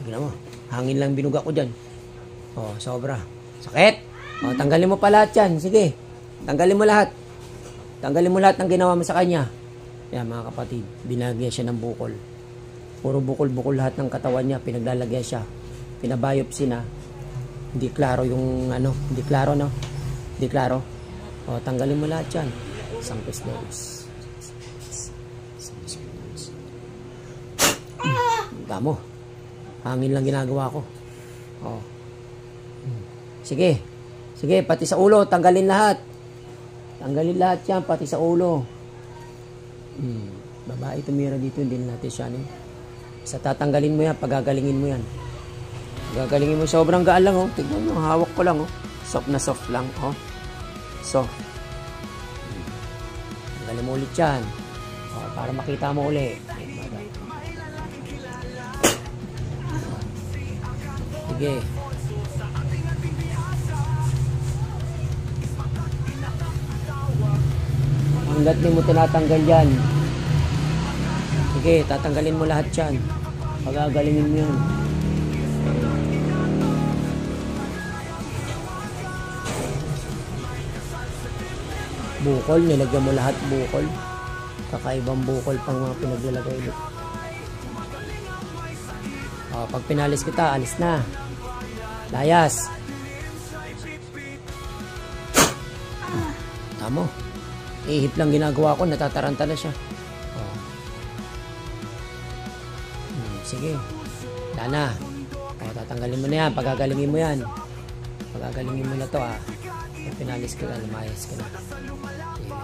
Tignan mo. Hangin lang binuga ko dyan. Oh, sobra. Sakit. Oh, tanggalin mo pa lahat yan. Sige. Tanggalin mo lahat. Tanggalin mo lahat ng ginawa mo sa kanya. Yan mga kapatid. Binagyan siya ng bukol. Puro bukol-bukol lahat ng katawan niya. Pinaglalagyan siya. Pinabiopsy na. Hindi klaro yung ano. Hindi klaro no. Hindi klaro. Oh, tanggalin mo lahat yan. Isang pisleris. Tamo. Hangin lang ginagawa ko. Oh. Sige. Sige, pati sa ulo, tanggalin lahat. Tanggalin lahat yan, pati sa ulo. Babae tumira dito, hindi natin siya. Sa tatanggalin mo yan, pagagalingin mo yan. Pagagalingin mo, sobrang gaan lang, oh. Tignan mo, hawak ko lang, oh. Soft na soft lang, oh. Soft. Tanggalin mo ulit yan. Oh, para makita mo ulit. Sige. Hanggat di mo tinatanggal yan. Sige, tatanggalin mo lahat yan. Pagagalingin mo yan. Bukol, nilagyan mo lahat bukol. Kakaibang bukol pang mga pinaglalagay mo. O, pag pinalis kita, alis na. Layas. Tamo. Ihip lang ginagawa ko, natataranta na siya. Oh. Sige. Wala na. O, tatanggalin mo na yan. Pagagalingin mo yan. Pagagalingin mo na to, ah. Pag pinalis ka na, lumayas ka na. Sige.